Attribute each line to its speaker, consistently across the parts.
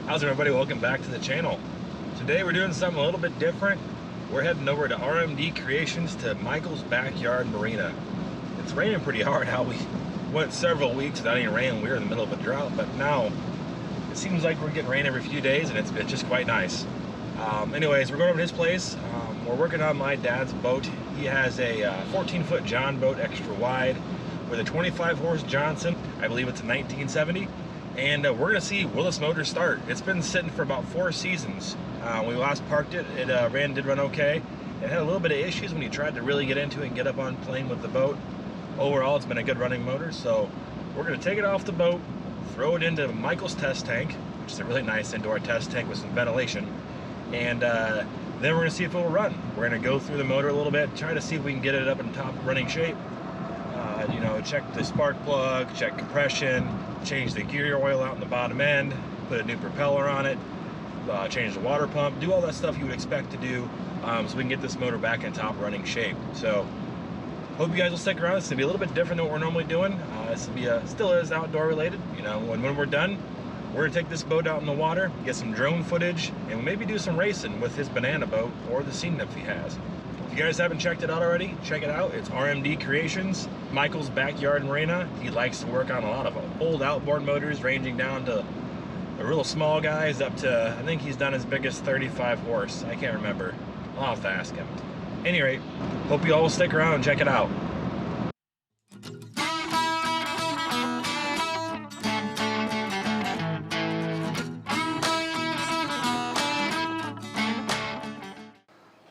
Speaker 1: How's it, everybody? Welcome back to the channel. Today we're doing something a little bit different. We're heading over to RMD Creations to Michaelsbackyardmarina. It's raining pretty hard. How we went several weeks without any rain. We were in the middle of a drought, but now it seems like we're getting rain every few days, and it's just quite nice. Anyways, we're going over to his place. We're working on my dad's boat. He has a 14-foot John boat, extra wide, with a 25-horse Johnson. I believe it's a 1970. And we're gonna see, will this motor start? It's been sitting for about 4 seasons. We last parked it, it did run okay. It had a little bit of issues when you tried to really get into it and get up on plane with the boat. Overall, it's been a good running motor, so we're gonna take it off the boat, throw it into Michael's test tank, which is a really nice indoor test tank with some ventilation, and then we're gonna see if it will run. We're gonna go through the motor a little bit, try to see if we can get it up in top running shape. You know, check the spark plug, check compression, change the gear oil out in the bottom end, put a new propeller on it, change the water pump, do all that stuff you would expect to do, so we can get this motor back in top running shape. So hope you guys will stick around. This is gonna be a little bit different than what we're normally doing. This will be still is outdoor related. You know, when we're done, we're gonna take this boat out in the water, get some drone footage, and maybe do some racing with his banana boat or the Scene if he has. If you guys haven't checked it out already, check it out. It's RMD Creations, Michael's Backyard Marina. He likes to work on a lot of old outboard motors, ranging down to the real small guys up to, I think he's done his biggest 35 horse. I can't remember. I'll have to ask him. At any rate, hope you all will stick around and check it out.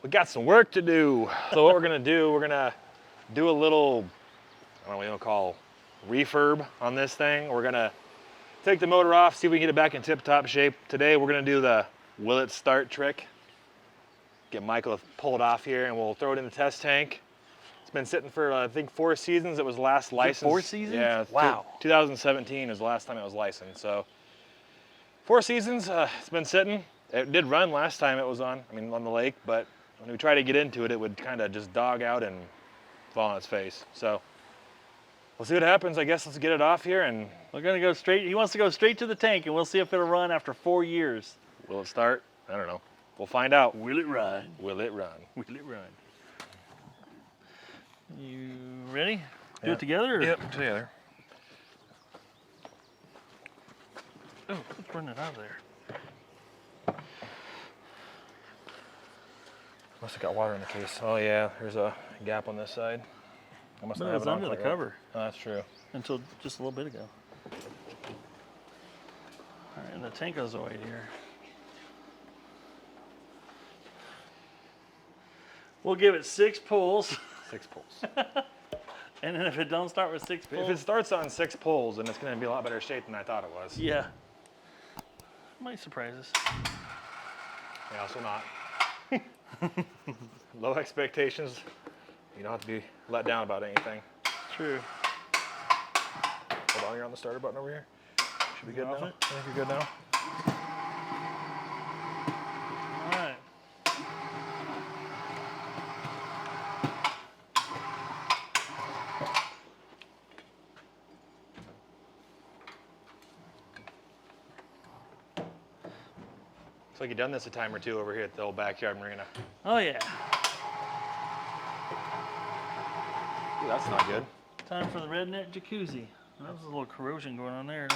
Speaker 1: We got some work to do. So what we're gonna do, we're gonna do a little, I don't know what you wanna call refurb on this thing. We're gonna take the motor off, see if we can get it back in tip-top shape. Today we're gonna do the will it start trick. Get Michael to pull it off here and we'll throw it in the test tank. It's been sitting for I think 4 seasons. It was last licensed.
Speaker 2: 4 seasons?
Speaker 1: Yeah.
Speaker 2: Wow.
Speaker 1: 2017 is the last time it was licensed. So 4 seasons, it's been sitting. It did run last time it was on the lake, but when we try to get into it, it would kind of just dog out and fall on its face. So we'll see what happens. I guess let's get it off here and
Speaker 2: We're gonna go straight. He wants to go straight to the tank, and we'll see if it'll run after 4 years.
Speaker 1: will it start? I don't know. We'll find out.
Speaker 2: Will it run?
Speaker 1: Will it run?
Speaker 2: Will it run? You ready? Do
Speaker 1: Yeah.
Speaker 2: it together? Or?
Speaker 1: Yep, together.
Speaker 2: Oh, let's run it out of there.
Speaker 1: Must have got water in the case. Oh yeah, there's a gap on this side. I must
Speaker 2: But
Speaker 1: not
Speaker 2: it
Speaker 1: have
Speaker 2: was
Speaker 1: it on
Speaker 2: under the
Speaker 1: quite right.
Speaker 2: cover
Speaker 1: Oh, that's true.
Speaker 2: until just a little bit ago. All right, and the tank goes away here. We'll give it 6 pulls,
Speaker 1: 6 pulls.
Speaker 2: and then if it don't start with 6
Speaker 1: If
Speaker 2: pulls,
Speaker 1: it starts on 6 pulls, then it's going to be a lot better shape than I thought it was.
Speaker 2: yeah, might surprise us.
Speaker 1: Yeah, also not. Low expectations. You don't have to be let down about anything.
Speaker 2: True.
Speaker 1: Hold on, you're on the starter button over here. Should be good
Speaker 2: Off
Speaker 1: now.
Speaker 2: it?
Speaker 1: I think you're good now.
Speaker 2: All right.
Speaker 1: Looks like you've done this a time or two over here at the old backyard marina.
Speaker 2: Oh yeah.
Speaker 1: Ooh, that's not good.
Speaker 2: Time for the redneck jacuzzi. That was a little corrosion going on there.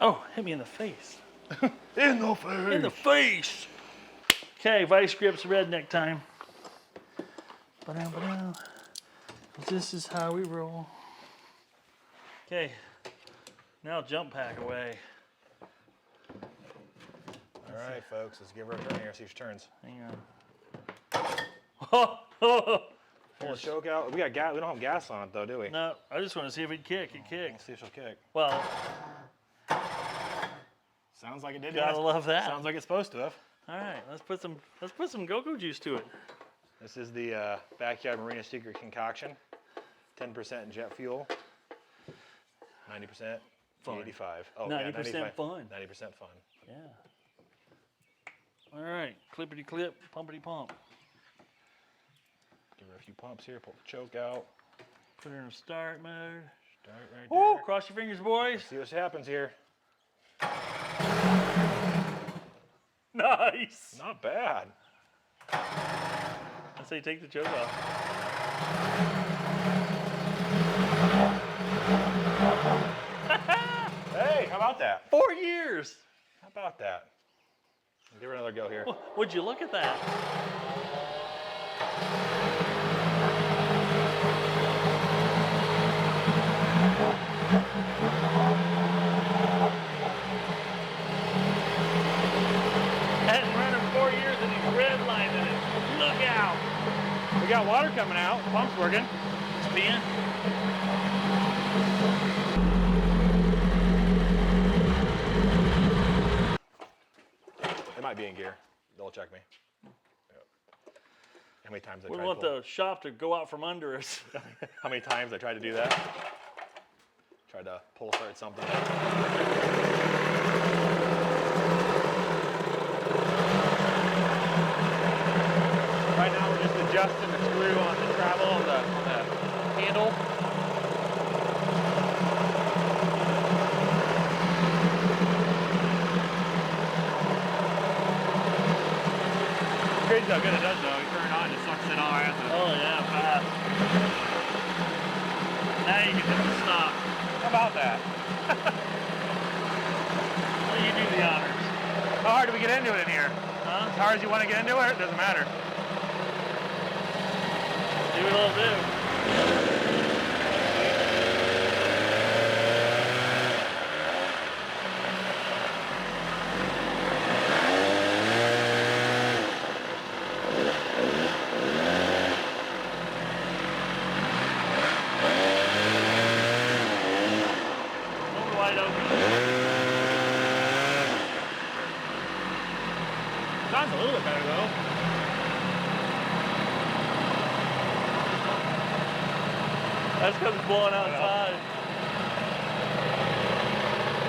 Speaker 2: Oh, hit me in the face.
Speaker 1: In the face.
Speaker 2: In the face. Okay, vice grips redneck time. Ba-dum, ba-dum. This is how we roll. Okay, now jump pack away.
Speaker 1: All right, folks, let's give her a turn here, see if she turns.
Speaker 2: Hang on.
Speaker 1: Pull the choke out. We got gas. We don't have gas on it though, do we?
Speaker 2: No, I just want to see if it'd kick. It kicked.
Speaker 1: Let's see if she'll kick.
Speaker 2: Well,
Speaker 1: Sounds like it did.
Speaker 2: gotta love that.
Speaker 1: Sounds like it's supposed to have.
Speaker 2: All right, let's put some Go-Go juice to it.
Speaker 1: This is the Backyard Marina Secret Concoction. 10% jet fuel. 90%
Speaker 2: Fun.
Speaker 1: 85. Oh,
Speaker 2: 90%
Speaker 1: yeah, 95.
Speaker 2: fun.
Speaker 1: 90% fun.
Speaker 2: Yeah. All right, clippity clip, pumpity pump.
Speaker 1: Give her a a few pumps here, pull the choke out.
Speaker 2: Put it in start mode.
Speaker 1: Start right
Speaker 2: Oh,
Speaker 1: there.
Speaker 2: cross your fingers, boys.
Speaker 1: Let's see what happens here.
Speaker 2: Nice.
Speaker 1: Not bad.
Speaker 2: I say take the choke off.
Speaker 1: Hey, how about that?
Speaker 2: 4 years.
Speaker 1: How about that? Give her another go here.
Speaker 2: Would you look at that? Hadn't run in 4 years and he's redlining it. Look out.
Speaker 1: We got water coming out. Pump's working.
Speaker 2: It's peeing.
Speaker 1: It might be in gear. Double check me. Yep. How many times I
Speaker 2: We
Speaker 1: tried
Speaker 2: want
Speaker 1: to pull?
Speaker 2: the shop to go out from under us.
Speaker 1: How many times I tried to do that? Tried to pull start something. Right now we're just adjusting the screw on the travel on the handle. Crazy how good it does though. You turn it on, it sucks it all right out.
Speaker 2: Oh yeah, fast. Now you can hit the stop.
Speaker 1: How about that?
Speaker 2: Well, you do the honors.
Speaker 1: How hard do we get into it in here?
Speaker 2: Huh?
Speaker 1: As hard as you want to get into it, it doesn't matter.
Speaker 2: Do what it'll do. Over wide open.
Speaker 1: Sounds a little bit better though.
Speaker 2: That's because it's blowing outside.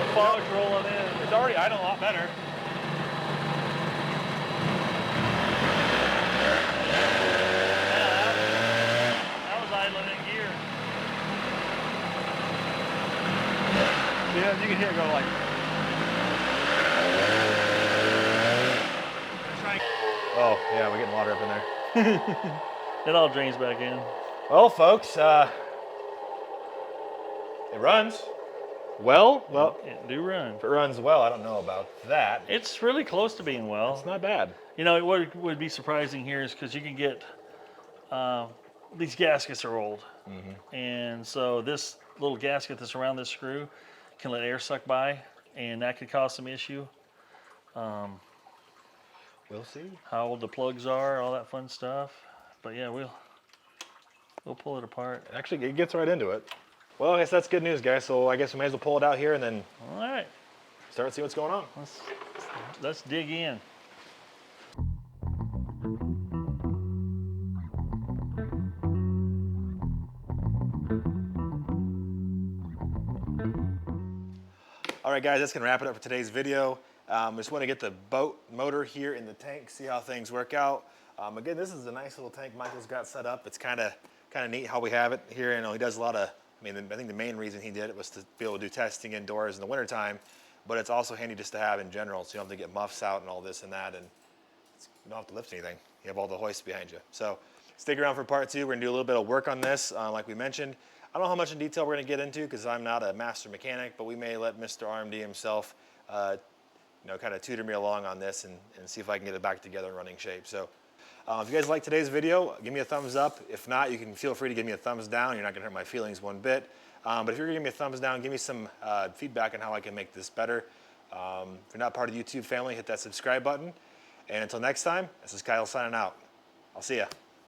Speaker 2: The fog's rolling in.
Speaker 1: It's already idling a lot better.
Speaker 2: Yeah, that was idling in gear.
Speaker 1: Yeah, you can hear it go like. Oh, yeah, we're getting water up in there.
Speaker 2: It all drains back in.
Speaker 1: Well, folks, it runs well. Well,
Speaker 2: It do run.
Speaker 1: if it runs well, I don't know about that.
Speaker 2: It's really close to being well.
Speaker 1: It's not bad.
Speaker 2: You know, what would be surprising here is because you can get these gaskets are old, and so this little gasket that's around this screw can let air suck by, and that could cause some issue.
Speaker 1: We'll see.
Speaker 2: How old the plugs are, all that fun stuff. But yeah, we'll pull it apart.
Speaker 1: Actually, it gets right into it. Well, I guess that's good news, guys. So I guess we may as well pull it out here and then
Speaker 2: All right,
Speaker 1: start to see what's going on.
Speaker 2: let's dig in.
Speaker 1: All right, guys, that's gonna wrap it up for today's video. Just want to get the boat motor here in the tank, see how things work out. Again, this is a nice little tank Michael's got set up. It's kind of neat how we have it here. You know, he does a lot of. I mean, I think the main reason he did it was to be able to do testing indoors in the wintertime, but it's also handy just to have in general, so you don't have to get muffs out and all this and that, and you don't have to lift anything. You have all the hoists behind you. So stick around for part 2. We're gonna do a little bit of work on this, like we mentioned. I don't know how much in detail we're gonna get into because I'm not a master mechanic, but we may let Mr. RMD himself, you know, kind of tutor me along on this and see if I can get it back together in running shape. So if you guys like today's video, give me a thumbs up. If not, you can feel free to give me a thumbs down. You're not gonna hurt my feelings one bit. But if you're gonna give me a thumbs down, give me some feedback on how I can make this better. If you're not part of the YouTube family, hit that subscribe button. And until next time, this is Kyle signing out. I'll see ya.